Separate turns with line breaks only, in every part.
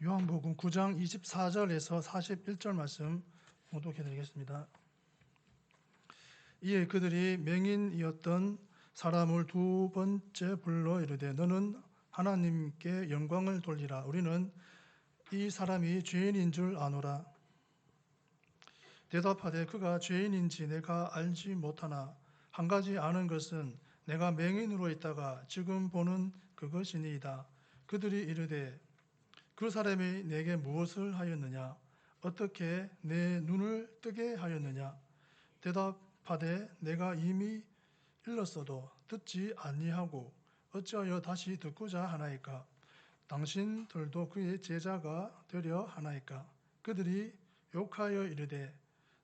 요한복음 9장 24절에서 41절 말씀 봉독해 드리겠습니다. 이에 그들이 맹인이었던 사람을 두 번째 불러 이르되 너는 하나님께 영광을 돌리라. 우리는 이 사람이 죄인인 줄 아노라. 대답하되 그가 죄인인지 내가 알지 못하나 한 가지 아는 것은 내가 맹인으로 있다가 지금 보는 그것이니이다. 그들이 이르되 그 사람이 내게 무엇을 하였느냐? 어떻게 내 눈을 뜨게 하였느냐? 대답하되 내가 이미 일렀어도 듣지 아니하고 어찌하여 다시 듣고자 하나이까? 당신들도 그의 제자가 되려 하나이까? 그들이 욕하여 이르되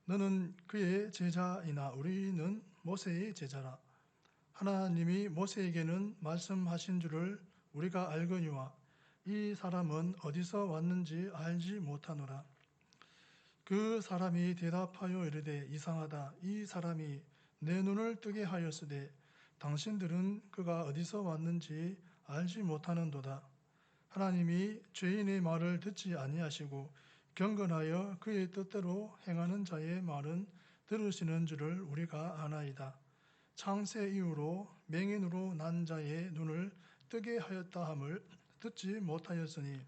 너는 그의 제자이나 우리는 모세의 제자라. 하나님이 모세에게는 말씀하신 줄을 우리가 알거니와 이 사람은 어디서 왔는지 알지 못하노라. 그 사람이 대답하여 이르되 이상하다. 이 사람이 내 눈을 뜨게 하였으되 당신들은 그가 어디서 왔는지 알지 못하는도다. 하나님이 죄인의 말을 듣지 아니하시고 경건하여 그의 뜻대로 행하는 자의 말은 들으시는 줄을 우리가 아나이다. 창세 이후로 맹인으로 난 자의 눈을 뜨게 하였다 함을 듣지 못하였으니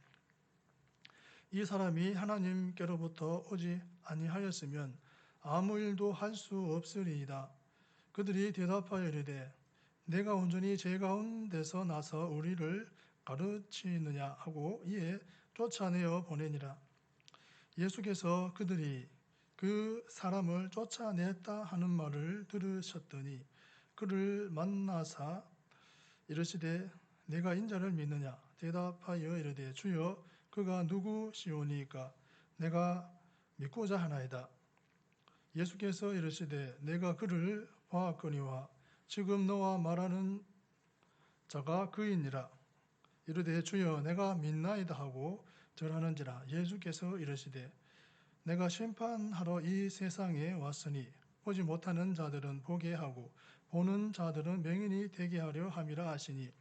이 사람이 하나님께로부터 오지 아니하였으면 아무 일도 할 수 없으리이다. 그들이 대답하여 이르되 내가 온전히 제 가운데서 나서 우리를 가르치느냐 하고 이에 쫓아내어 보내니라. 예수께서 그들이 그 사람을 쫓아냈다 하는 말을 들으셨더니 그를 만나사 이르시되 내가 인자를 믿느냐? 대답하여 이르되 주여 그가 누구시오니까 내가 믿고자 하나이다. 예수께서 이르시되 내가 그를 보았거니와 지금 너와 말하는 자가 그이니라. 이르되 주여 내가 믿나이다 하고 절하는지라. 예수께서 이르시되 내가 심판하러 이 세상에 왔으니 보지 못하는 자들은 보게 하고 보는 자들은 맹인이 되게 하려 함이라 하시니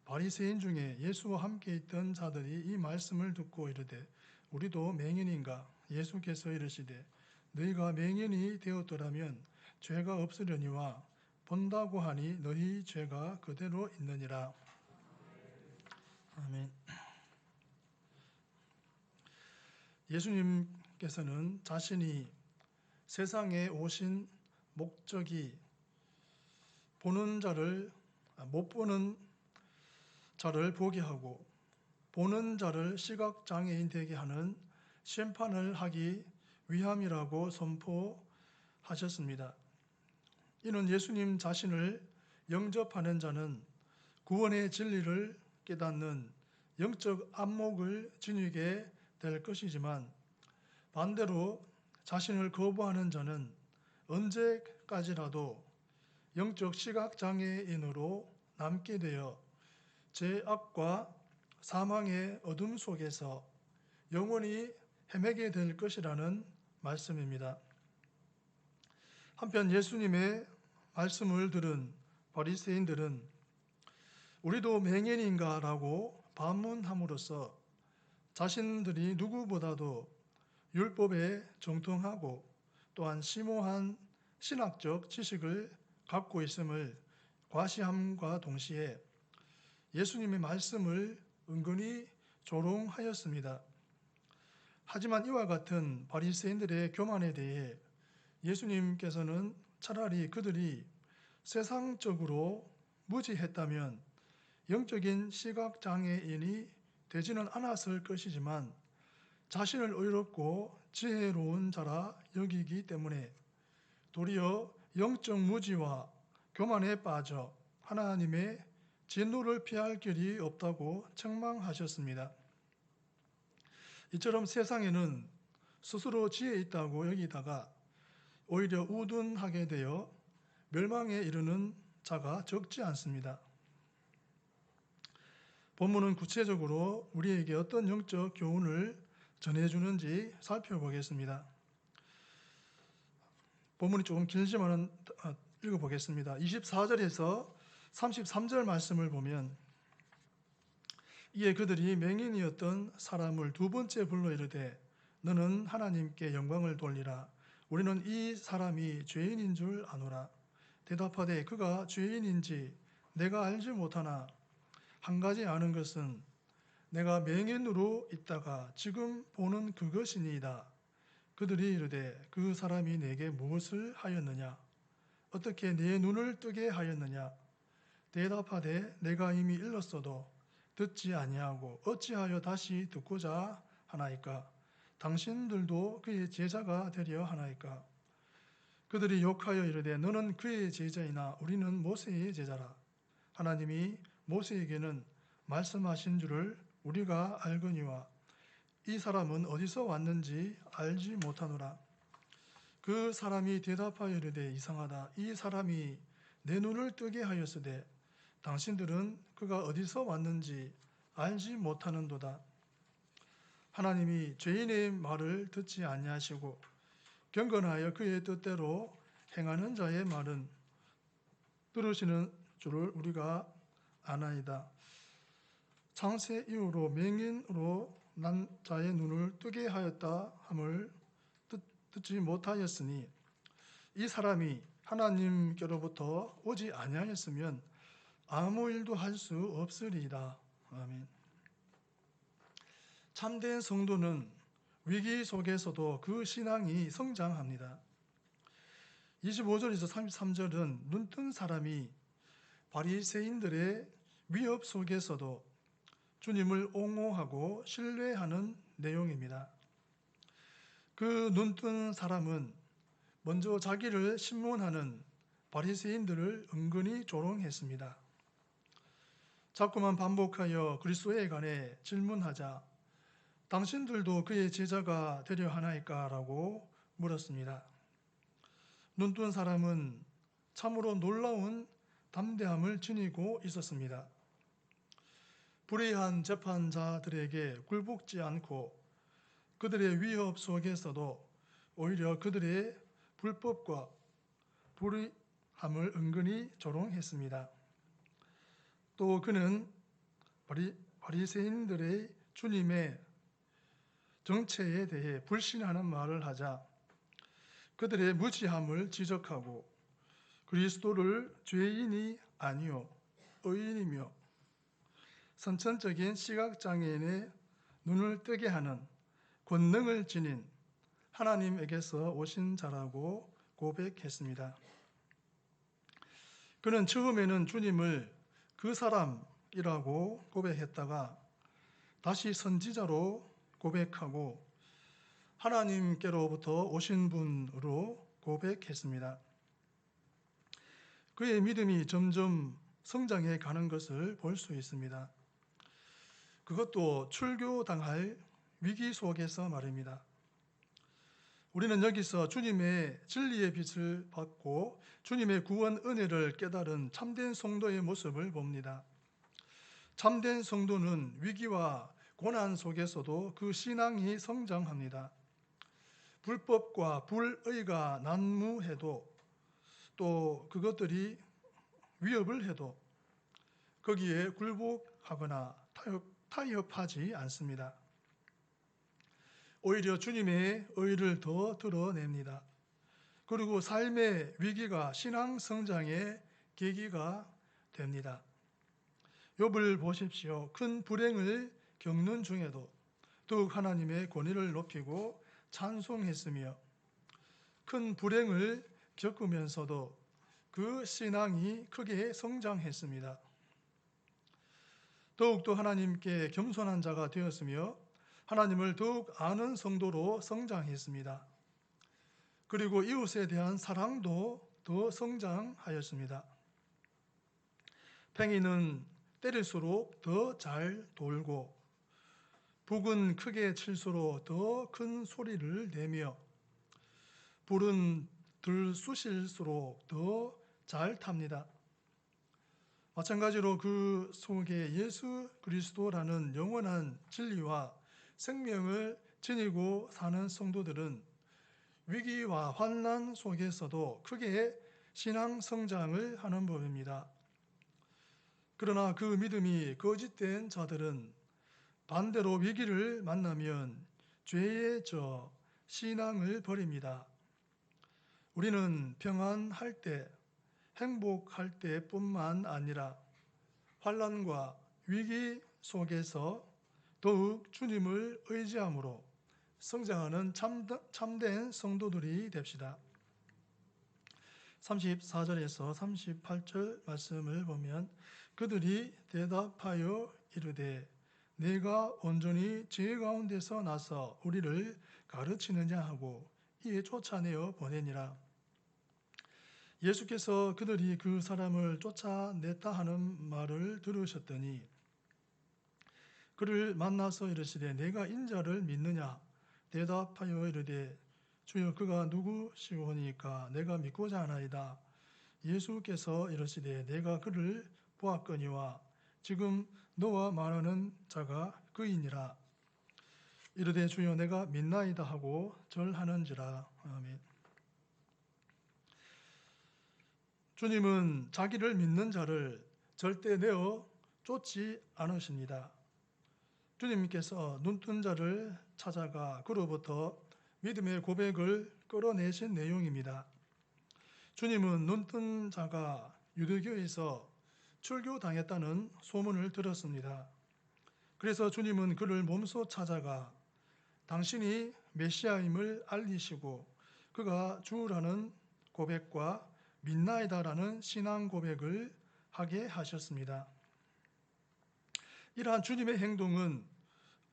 바리새인 중에 예수와 함께 있던 자들이 이 말씀을 듣고 이르되 우리도 맹인인가? 예수께서 이르시되 너희가 맹인이 되었더라면 죄가 없으려니와 본다고 하니 너희 죄가 그대로 있느니라. 아멘. 예수님께서는 자신이 세상에 오신 목적이 보는 자를 못 보는 자를 보게 하고 보는 자를 시각장애인 되게 하는 심판을 하기 위함이라고 선포하셨습니다. 이는 예수님 자신을 영접하는 자는 구원의 진리를 깨닫는 영적 안목을 지니게 될 것이지만 반대로 자신을 거부하는 자는 언제까지라도 영적 시각장애인으로 남게 되어 죄악과 사망의 어둠 속에서 영원히 헤매게 될 것이라는 말씀입니다. 한편 예수님의 말씀을 들은 바리새인들은 우리도 맹인인가? 라고 반문함으로써 자신들이 누구보다도 율법에 정통하고 또한 심오한 신학적 지식을 갖고 있음을 과시함과 동시에 예수님의 말씀을 은근히 조롱하였습니다. 하지만 이와 같은 바리새인들의 교만에 대해 예수님께서는 차라리 그들이 세상적으로 무지했다면 영적인 시각장애인이 되지는 않았을 것이지만 자신을 의롭고 지혜로운 자라 여기기 때문에 도리어 영적 무지와 교만에 빠져 하나님의 진노를 피할 길이 없다고 책망하셨습니다. 이처럼 세상에는 스스로 지혜 있다고 여기다가 오히려 우둔하게 되어 멸망에 이르는 자가 적지 않습니다. 본문은 구체적으로 우리에게 어떤 영적 교훈을 전해주는지 살펴보겠습니다. 본문이 조금 길지만 읽어보겠습니다. 24절에서 33절 말씀을 보면 이에 그들이 맹인이었던 사람을 두 번째 불러 이르되 너는 하나님께 영광을 돌리라. 우리는 이 사람이 죄인인 줄 아노라. 대답하되 그가 죄인인지 내가 알지 못하나 한 가지 아는 것은 내가 맹인으로 있다가 지금 보는 그것이니이다. 그들이 이르되 그 사람이 내게 무엇을 하였느냐? 어떻게 내 눈을 뜨게 하였느냐? 대답하되 내가 이미 일렀어도 듣지 아니하고 어찌하여 다시 듣고자 하나이까? 당신들도 그의 제자가 되려 하나이까? 그들이 욕하여 이르되 너는 그의 제자이나 우리는 모세의 제자라. 하나님이 모세에게는 말씀하신 줄을 우리가 알거니와 이 사람은 어디서 왔는지 알지 못하노라. 그 사람이 대답하여 이르되 이상하다. 이 사람이 내 눈을 뜨게 하였으되 당신들은 그가 어디서 왔는지 알지 못하는도다. 하나님이 죄인의 말을 듣지 아니하시고 경건하여 그의 뜻대로 행하는 자의 말은 들으시는 줄을 우리가 아나이다. 창세 이후로 맹인으로 난 자의 눈을 뜨게 하였다 함을 듣지 못하였으니 이 사람이 하나님께로부터 오지 아니하였으면 아무 일도 할 수 없으리이다. 아멘. 참된 성도는 위기 속에서도 그 신앙이 성장합니다. 25절에서 33절은 눈뜬 사람이 바리새인들의 위협 속에서도 주님을 옹호하고 신뢰하는 내용입니다. 그 눈뜬 사람은 먼저 자기를 신문하는 바리새인들을 은근히 조롱했습니다. 자꾸만 반복하여 그리스도에 관해 질문하자 당신들도 그의 제자가 되려 하나이까? 라고 물었습니다. 눈뜬 사람은 참으로 놀라운 담대함을 지니고 있었습니다. 불의한 재판자들에게 굴복지 않고 그들의 위협 속에서도 오히려 그들의 불법과 불의함을 은근히 조롱했습니다. 또 그는 바리새인들의 주님의 정체에 대해 불신하는 말을 하자 그들의 무지함을 지적하고 그리스도를 죄인이 아니요 의인이며 선천적인 시각장애인의 눈을 뜨게 하는 권능을 지닌 하나님에게서 오신 자라고 고백했습니다. 그는 처음에는 주님을 그 사람이라고 고백했다가 다시 선지자로 고백하고 하나님께로부터 오신 분으로 고백했습니다. 그의 믿음이 점점 성장해 가는 것을 볼 수 있습니다. 그것도 출교당할 위기 속에서 말입니다. 우리는 여기서 주님의 진리의 빛을 받고 주님의 구원 은혜를 깨달은 참된 성도의 모습을 봅니다. 참된 성도는 위기와 고난 속에서도 그 신앙이 성장합니다. 불법과 불의가 난무해도 또 그것들이 위협을 해도 거기에 굴복하거나 타협하지 않습니다. 오히려 주님의 의를 더 드러냅니다. 그리고 삶의 위기가 신앙 성장의 계기가 됩니다. 욥을 보십시오. 큰 불행을 겪는 중에도 더욱 하나님의 권위를 높이고 찬송했으며 큰 불행을 겪으면서도 그 신앙이 크게 성장했습니다. 더욱더 하나님께 겸손한 자가 되었으며 하나님을 더욱 아는 성도로 성장했습니다. 그리고 이웃에 대한 사랑도 더 성장하였습니다. 팽이는 때릴수록 더 잘 돌고 북은 크게 칠수록 더 큰 소리를 내며 불은 들쑤실수록 더 잘 탑니다. 마찬가지로 그 속에 예수 그리스도라는 영원한 진리와 생명을 지니고 사는 성도들은 위기와 환난 속에서도 크게 신앙 성장을 하는 법입니다. 그러나 그 믿음이 거짓된 자들은 반대로 위기를 만나면 죄에 져 신앙을 버립니다. 우리는 평안할 때, 행복할 때뿐만 아니라 환난과 위기 속에서 더욱 주님을 의지함으로 성장하는 참된 성도들이 됩시다. 34절에서 38절 말씀을 보면 그들이 대답하여 이르되 내가 온전히 죄 가운데서 나서 우리를 가르치느냐 하고 이에 쫓아내어 보내니라. 예수께서 그들이 그 사람을 쫓아냈다 하는 말을 들으셨더니 그를 만나서 이르시되 내가 인자를 믿느냐 대답하여 이르되 주여 그가 누구시오니까 내가 믿고자 하나이다. 예수께서 이르시되 내가 그를 보았거니와 지금 너와 말하는 자가 그이니라. 이르되 주여 내가 믿나이다 하고 절하는지라. 아멘. 주님은 자기를 믿는 자를 절대 내어 쫓지 않으십니다. 주님께서 눈뜬 자를 찾아가 그로부터 믿음의 고백을 끌어내신 내용입니다. 주님은 눈뜬 자가 유대교에서 출교당했다는 소문을 들었습니다. 그래서 주님은 그를 몸소 찾아가 당신이 메시아임을 알리시고 그가 주라는 고백과 믿나이다라는 신앙 고백을 하게 하셨습니다. 이러한 주님의 행동은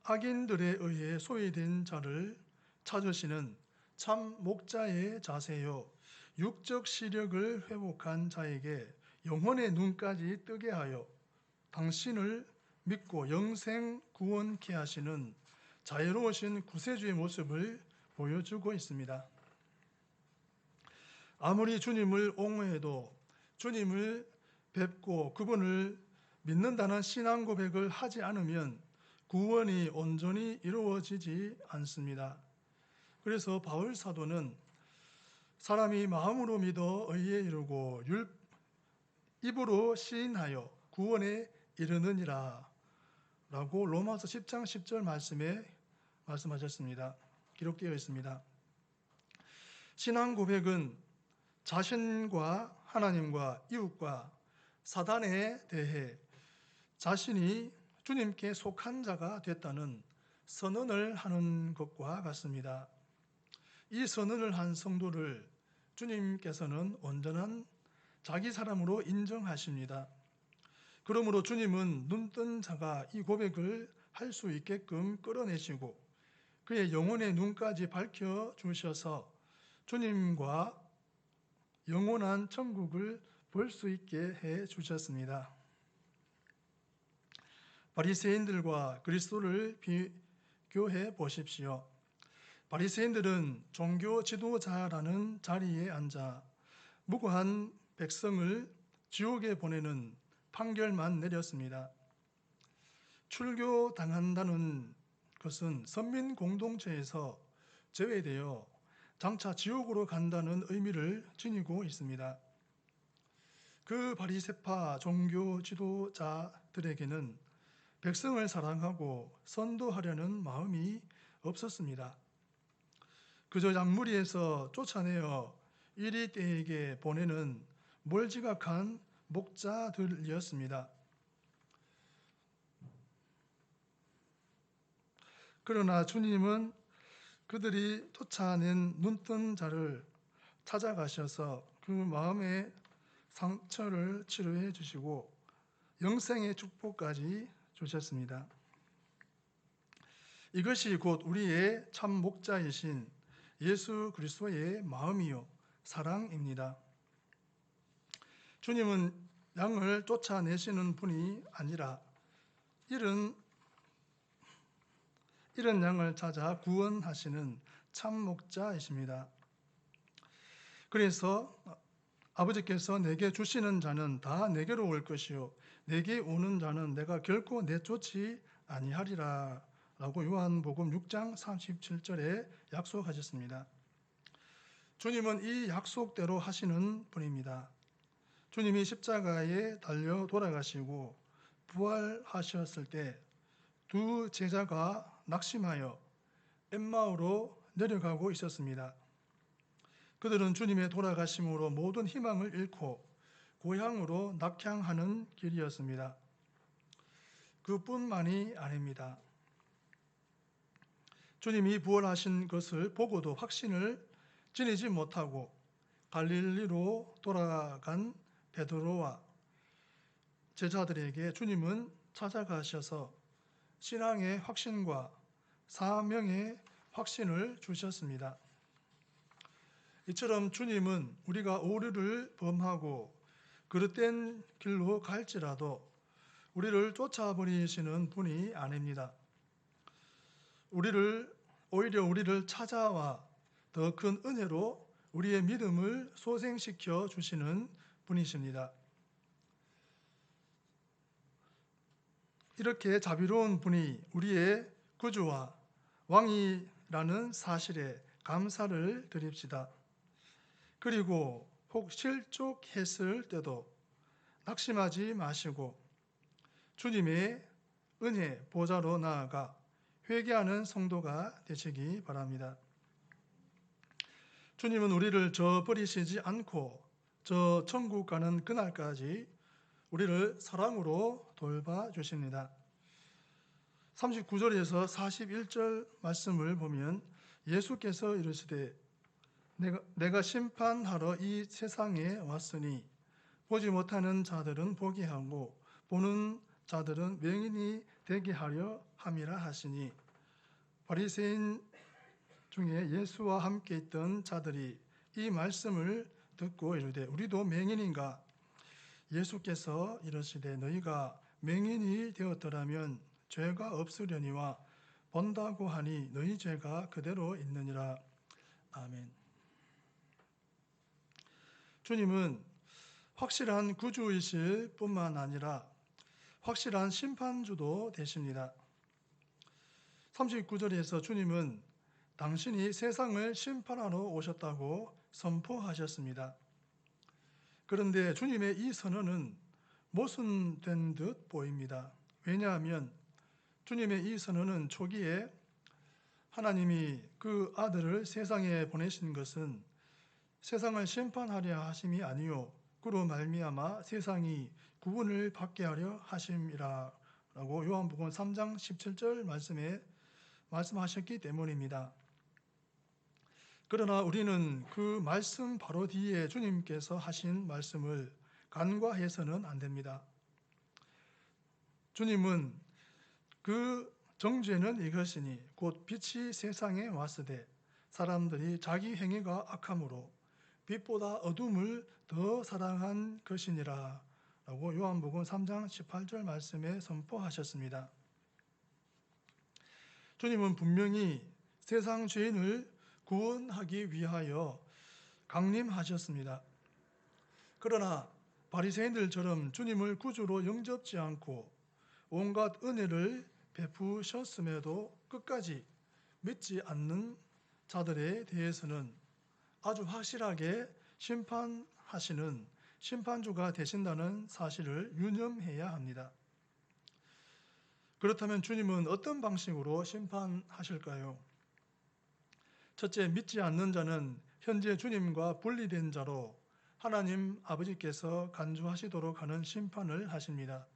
악인들에 의해 소외된 자를 찾으시는 참 목자의 자세요, 육적 시력을 회복한 자에게 영혼의 눈까지 뜨게 하여 당신을 믿고 영생 구원케 하시는 자애로우신 구세주의 모습을 보여주고 있습니다. 아무리 주님을 옹호해도 주님을 뵙고 그분을 믿는다는 신앙 고백을 하지 않으면 구원이 온전히 이루어지지 않습니다. 그래서 바울 사도는 사람이 마음으로 믿어 의에 이르고 입으로 시인하여 구원에 이르느니라 라고 로마서 10장 10절 말씀에 말씀하셨습니다. 기록되어 있습니다. 신앙 고백은 자신과 하나님과 이웃과 사단에 대해 자신이 주님께 속한 자가 됐다는 선언을 하는 것과 같습니다. 이 선언을 한 성도를 주님께서는 온전한 자기 사람으로 인정하십니다. 그러므로 주님은 눈뜬 자가 이 고백을 할 수 있게끔 끌어내시고 그의 영혼의 눈까지 밝혀주셔서 주님과 영원한 천국을 볼 수 있게 해주셨습니다. 바리새인들과 그리스도를 비교해 보십시오. 바리새인들은 종교 지도자라는 자리에 앉아 무고한 백성을 지옥에 보내는 판결만 내렸습니다. 출교당한다는 것은 선민 공동체에서 제외되어 장차 지옥으로 간다는 의미를 지니고 있습니다. 그 바리새파 종교 지도자들에게는 백성을 사랑하고 선도하려는 마음이 없었습니다. 그저 양무리에서 쫓아내어 이리떼에게 보내는 몰지각한 목자들이었습니다. 그러나 주님은 그들이 쫓아낸 눈뜬 자를 찾아가셔서 그 마음의 상처를 치료해 주시고 영생의 축복까지 주셨습니다. 이것이 곧 우리의 참 목자이신 예수 그리스도의 마음이요 사랑입니다. 주님은 양을 쫓아내시는 분이 아니라 이런 양을 찾아 구원하시는 참 목자이십니다. 그래서 아버지께서 내게 주시는 자는 다 내게로 올 것이요 내게 오는 자는 내가 결코 내쫓지 아니하리라 라고 요한복음 6장 37절에 약속하셨습니다. 주님은 이 약속대로 하시는 분입니다. 주님이 십자가에 달려 돌아가시고 부활하셨을 때 두 제자가 낙심하여 엠마오로 내려가고 있었습니다. 그들은 주님의 돌아가심으로 모든 희망을 잃고 고향으로 낙향하는 길이었습니다. 그뿐만이 아닙니다. 주님이 부활하신 것을 보고도 확신을 지니지 못하고 갈릴리로 돌아간 베드로와 제자들에게 주님은 찾아가셔서 신앙의 확신과 사명의 확신을 주셨습니다. 이처럼 주님은 우리가 오류를 범하고 그릇된 길로 갈지라도 우리를 쫓아버리시는 분이 아닙니다. 오히려 우리를 찾아와 더 큰 은혜로 우리의 믿음을 소생시켜 주시는 분이십니다. 이렇게 자비로운 분이 우리의 구주와 왕이라는 사실에 감사를 드립시다. 그리고 혹 실족했을 때도 낙심하지 마시고 주님의 은혜 보좌로 나아가 회개하는 성도가 되시기 바랍니다. 주님은 우리를 저버리시지 않고 저 천국 가는 그날까지 우리를 사랑으로 돌봐주십니다. 39절에서 41절 말씀을 보면 예수께서 이르시되 내가 심판하러 이 세상에 왔으니 보지 못하는 자들은 보게 하고 보는 자들은 맹인이 되게 하려 함이라 하시니 바리새인 중에 예수와 함께 있던 자들이 이 말씀을 듣고 이르되 우리도 맹인인가? 예수께서 이르시되 너희가 맹인이 되었더라면 죄가 없으려니와 본다고 하니 너희 죄가 그대로 있느니라. 아멘. 주님은 확실한 구주이실 뿐만 아니라 확실한 심판주도 되십니다. 39절에서 주님은 당신이 세상을 심판하러 오셨다고 선포하셨습니다. 그런데 주님의 이 선언은 모순된 듯 보입니다. 왜냐하면 주님의 이 선언은 초기에 하나님이 그 아들을 세상에 보내신 것은 세상을 심판하려 하심이 아니요 그로 말미암아 세상이 구원을 받게 하려 하심이라고 요한복음 3장 17절 말씀에 말씀하셨기 때문입니다. 그러나 우리는 그 말씀 바로 뒤에 주님께서 하신 말씀을 간과해서는 안 됩니다. 주님은 그 정죄는 이것이니 곧 빛이 세상에 왔으되 사람들이 자기 행위가 악함으로 빛보다 어둠을 더 사랑한 것이니라 라고 요한복음 3장 18절 말씀에 선포하셨습니다. 주님은 분명히 세상 죄인을 구원하기 위하여 강림하셨습니다. 그러나 바리새인들처럼 주님을 구주로 영접지 않고 온갖 은혜를 베푸셨음에도 끝까지 믿지 않는 자들에 대해서는 아주 확실하게 심판하시는 심판주가 되신다는 사실을 유념해야 합니다. 그렇다면 주님은 어떤 방식으로 심판하실까요? 첫째, 믿지 않는 자는 현재 주님과 분리된 자로 하나님 아버지께서 간주하시도록 하는 심판을 하십니다.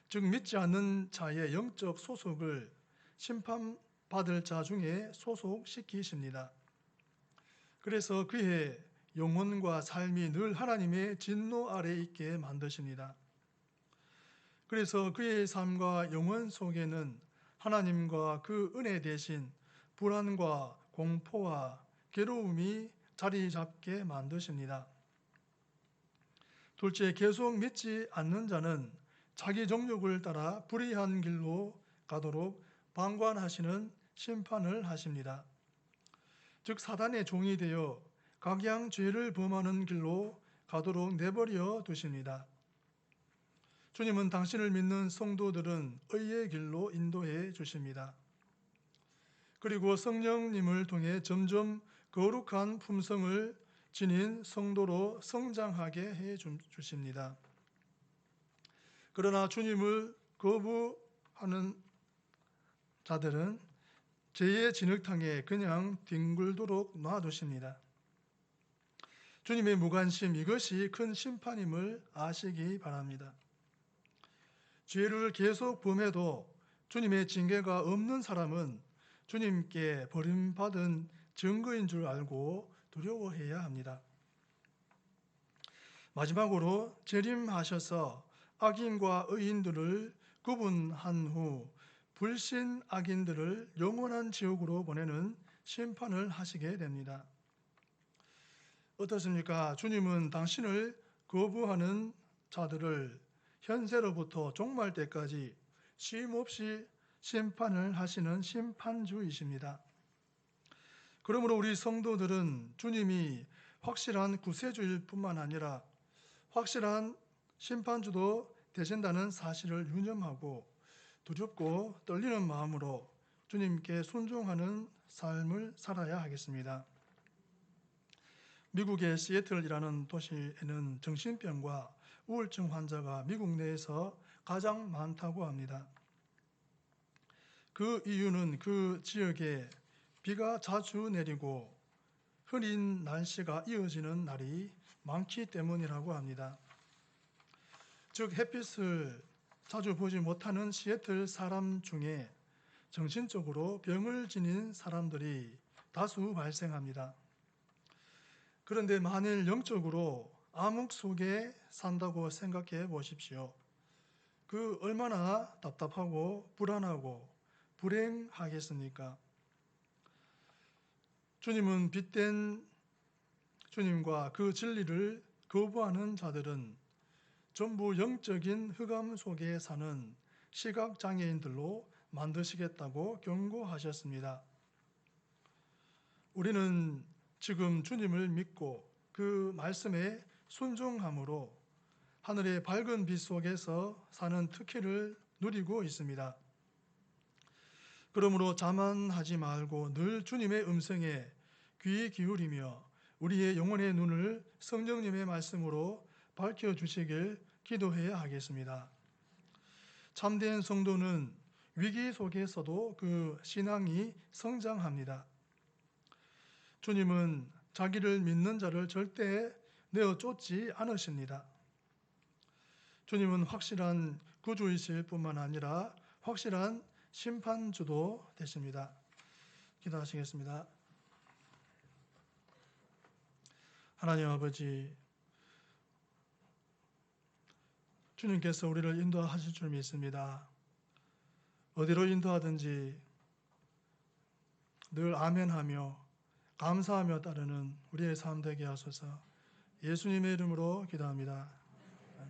즉 믿지 않는 자의 영적 소속을 심판받을 자 중에 소속시키십니다. 그래서 그의 영혼과 삶이 늘 하나님의 진노 아래 있게 만드십니다. 그래서 그의 삶과 영혼 속에는 하나님과 그 은혜 대신 불안과 공포와 괴로움이 자리 잡게 만드십니다. 둘째, 계속 믿지 않는 자는 자기 정욕을 따라 불의한 길로 가도록 방관하시는 심판을 하십니다. 즉 사단의 종이 되어 각양 죄를 범하는 길로 가도록 내버려 두십니다. 주님은 당신을 믿는 성도들은 의의 길로 인도해 주십니다. 그리고 성령님을 통해 점점 거룩한 품성을 지닌 성도로 성장하게 해 주십니다. 그러나 주님을 거부하는 자들은 죄의 진흙탕에 그냥 뒹굴도록 놔두십니다. 주님의 무관심, 이것이 큰 심판임을 아시기 바랍니다. 죄를 계속 범해도 주님의 징계가 없는 사람은 주님께 버림받은 증거인 줄 알고 두려워해야 합니다. 마지막으로 재림하셔서 악인과 의인들을 구분한 후 불신 악인들을 영원한 지옥으로 보내는 심판을 하시게 됩니다. 어떻습니까? 주님은 당신을 거부하는 자들을 현세로부터 종말 때까지 쉼없이 심판을 하시는 심판주이십니다. 그러므로 우리 성도들은 주님이 확실한 구세주일 뿐만 아니라 확실한 심판주도 되신다는 사실을 유념하고 두렵고 떨리는 마음으로 주님께 순종하는 삶을 살아야 하겠습니다. 미국의 시애틀이라는 도시에는 정신병과 우울증 환자가 미국 내에서 가장 많다고 합니다. 그 이유는 그 지역에 비가 자주 내리고 흐린 날씨가 이어지는 날이 많기 때문이라고 합니다. 즉 햇빛을 자주 보지 못하는 시애틀 사람 중에 정신적으로 병을 지닌 사람들이 다수 발생합니다. 그런데 만일 영적으로 암흑 속에 산다고 생각해 보십시오. 그 얼마나 답답하고 불안하고 불행하겠습니까? 주님은 빛된 주님과 그 진리를 거부하는 자들은 전부 영적인 흑암 속에 사는 시각장애인들로 만드시겠다고 경고하셨습니다. 우리는 지금 주님을 믿고 그 말씀에 순종함으로 하늘의 밝은 빛 속에서 사는 특혜를 누리고 있습니다. 그러므로 자만하지 말고 늘 주님의 음성에 귀 기울이며 우리의 영혼의 눈을 성령님의 말씀으로 밝혀주시길 기도해야 하겠습니다. 참된 성도는 위기 속에서도 그 신앙이 성장합니다. 주님은 자기를 믿는 자를 절대 내어 쫓지 않으십니다. 주님은 확실한 구주이실 뿐만 아니라 확실한 심판주도 되십니다. 기도하시겠습니다. 하나님 아버지, 주님께서 우리를 인도하실 줄 믿습니다. 어디로 인도하든지 늘 아멘하며 감사하며 따르는 우리의 삶 되게 하소서. 예수님의 이름으로 기도합니다.